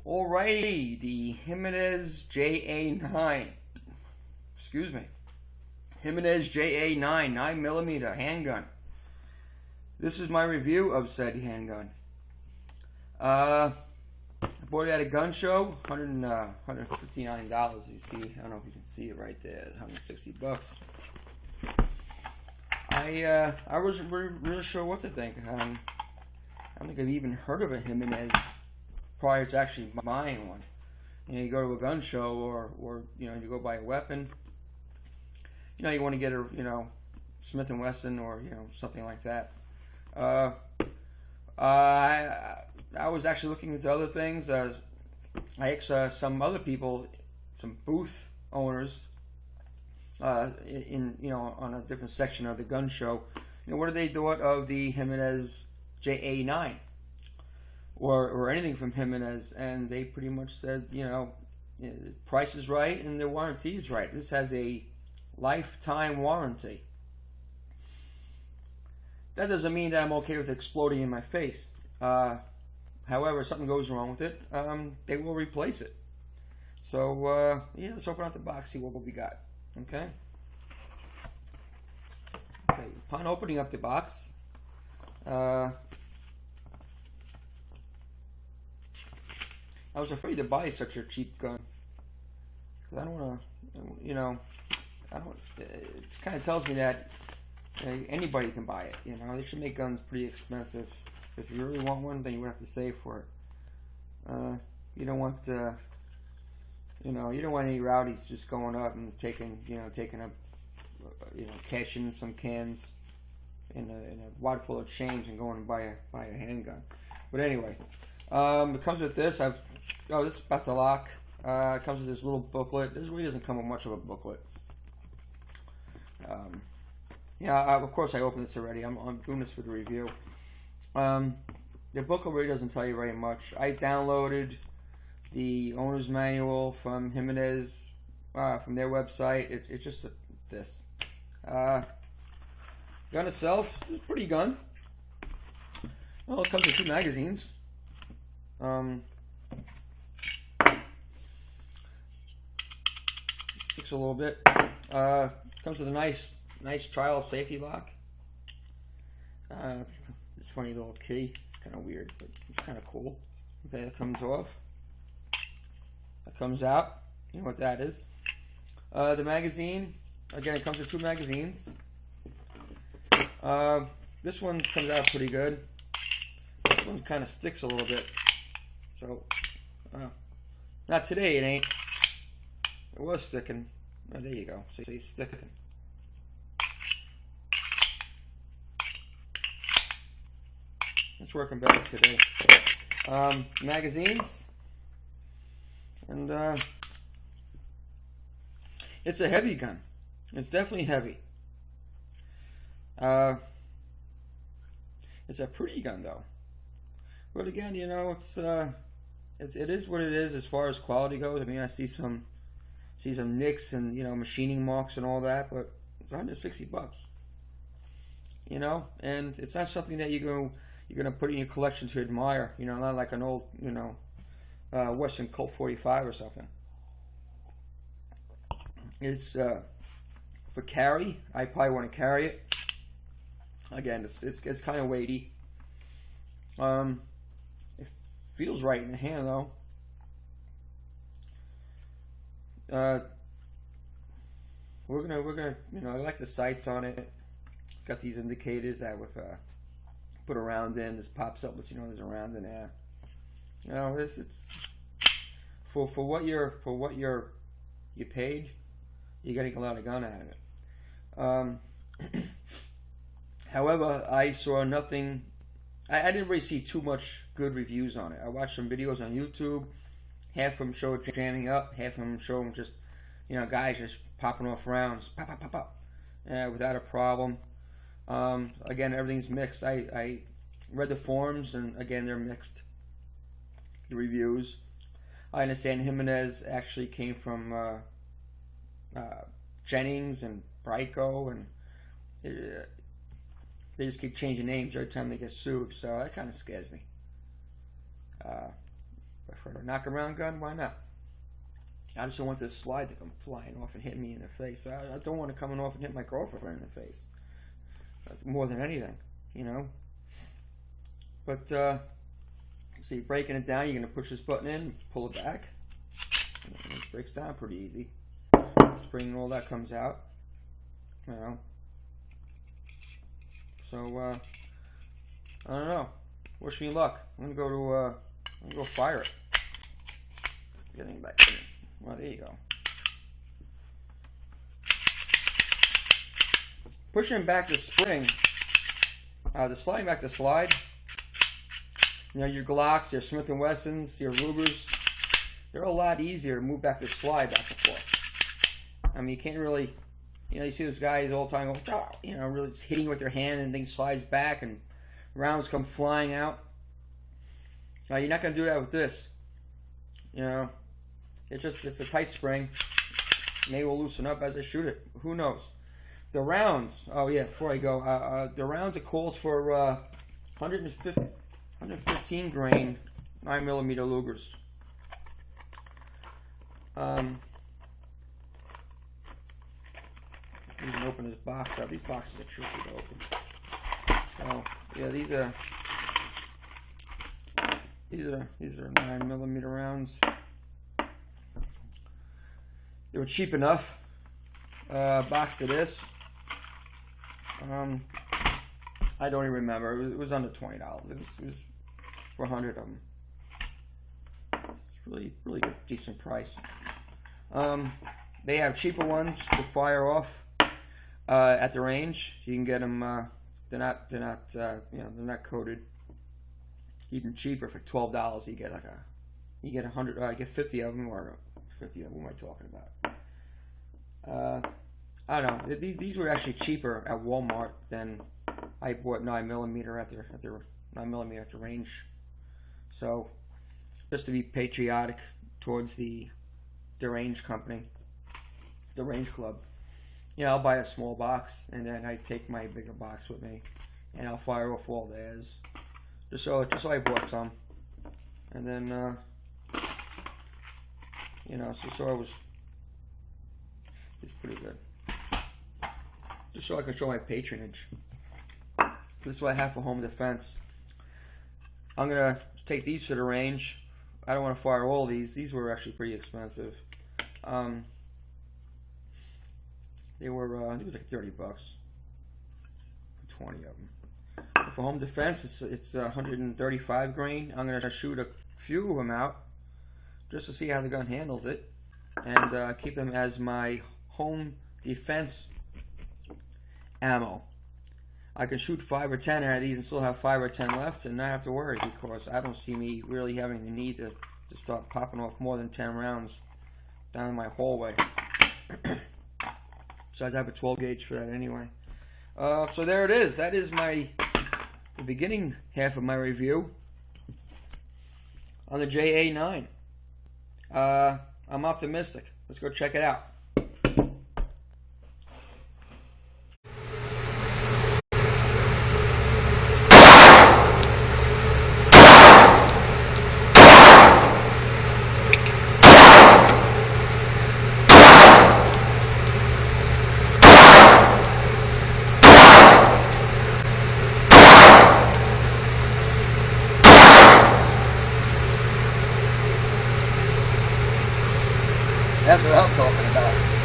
Alrighty, the Jimenez J.A.9. Excuse me. Jimenez J.A.9 9mm handgun. This is my review of said handgun. I bought it at a gun show, $159. You see, I don't know if you can see it right there, $160. I wasn't really sure what to think. I don't think I've even heard of a Jimenez prior to actually buying one. You go to a gun show, or you go buy a weapon. You want to get a Smith & Wesson or something like that. I was actually looking into other things. I asked some other people, some booth owners, on a different section of the gun show, what do they thought of the Jimenez J.A.9 or anything from Jimenez, and they pretty much said, the price is right and the warranty is right. This has a lifetime warranty. That doesn't mean that I'm okay with exploding in my face. However, if something goes wrong with it, they will replace it. So, let's open up the box, see what we got. Okay. Upon opening up the box, I was afraid to buy such a cheap gun. Because I don't want to, it kind of tells me that anybody can buy it. They should make guns pretty expensive. If you really want one, then you would have to save for it. You don't want, you don't want any rowdies just going up and taking up, cashing some cans in a wad full of change and going to buy a handgun. But anyway, it comes with this. This is about to lock. It comes with this little booklet. This really doesn't come with much of a booklet. Of course I opened this already. I'm doing this for the review. The booklet really doesn't tell you very much. I downloaded the owner's manual from Jimenez, from their website. It's just this. Gun itself, this is a pretty gun. Well, it comes with 2 magazines. Sticks a little bit. Comes with a nice child safety lock. This funny little key. It's kind of weird, but it's kind of cool. Okay, that comes off. That comes out. You know what that is. The magazine. Again, it comes with 2 magazines. This one comes out pretty good. This one kind of sticks a little bit. So, not today it ain't. It was sticking. Oh, there you go. So it's sticking. It's working better today. Magazines. And it's a heavy gun. It's definitely heavy. It's a pretty gun though. But again, it is what it is as far as quality goes. I mean, I see some nicks and machining marks and all that, but it's $160. And it's not something that you're gonna put in your collection to admire. Not like an old Western Colt 45 or something. It's for carry. I probably want to carry it. Again, it's kind of weighty. It feels right in the hand though. We're gonna I like the sights on it. It's got these indicators that would put a round in. This pops up, lets you know there's a round in there. It's for what you paid. You're getting a lot of gun out of it. However, I saw nothing. I didn't really see too much good reviews on it. I watched some videos on YouTube. Half of them show it jamming up. Half of them show them just, guys just popping off rounds, pop, pop, pop, pop, without a problem. Again, everything's mixed. I read the forums, and again, they're mixed. The reviews. I understand Jimenez actually came from Jennings and Brico, and they just keep changing names every time they get sued, so that kind of scares me. If I throw a knock-around gun, why not? I just don't want this slide to come flying off and hit me in the face. I don't want it coming off and hit my girlfriend in the face. That's more than anything, you know. But see, breaking it down, you're gonna push this button in, pull it back, and it breaks down pretty easy. The spring and all that comes out, you know. So I don't know. Wish me luck. I'm gonna go fire it. Getting back to this. Well, there you go. Pushing back the spring, the sliding back the slide. You know, your Glocks, your Smith & Wessons, your Rugers, they're a lot easier to move back the slide back and forth. I mean, you can't really, you know, you see those guys all the time go, you know, really just hitting with their hand and things slides back and rounds come flying out. You're not going to do that with this. You know, it's a tight spring. Maybe we'll loosen up as I shoot it. Who knows? The rounds, oh yeah, before I go, the rounds, it calls for 115 grain 9mm Lugers. You can open this box up. These boxes are tricky to open. Oh yeah, these are 9mm rounds. They were cheap enough. Box of this. I don't even remember. It was under $20. It was for 100 of them. It's really good, decent price. They have cheaper ones to fire off at the range. You can get them. They're not you know, they're not coated. Even cheaper for $12. You get you get 100. You get 50 of them, or 50 of them. What am I talking about? I don't know. These were actually cheaper at Walmart than I bought 9mm at their 9mm at the range. So, just to be patriotic towards the range company, the range club, you know, I'll buy a small box and then I take my bigger box with me, and I'll fire off all theirs, just so I bought some, and then you know, so it's pretty good. Just so I can show my patronage. This is what I have for home defense. I'm gonna take these to the range. I don't want to fire all these. These were actually pretty expensive. They were it was like $30 for 20 of them. But for home defense, it's 135 grain. I'm gonna shoot a few of them out just to see how the gun handles it, and keep them as my home defense ammo. I can shoot 5 or 10 out of these and still have 5 or 10 left and not have to worry, because I don't see me really having the need to start popping off more than 10 rounds down my hallway. Besides, I have a 12 gauge for that anyway. So there it is. That is the beginning half of my review on the J.A.9. I'm optimistic. Let's go check it out. That's what I'm talking about.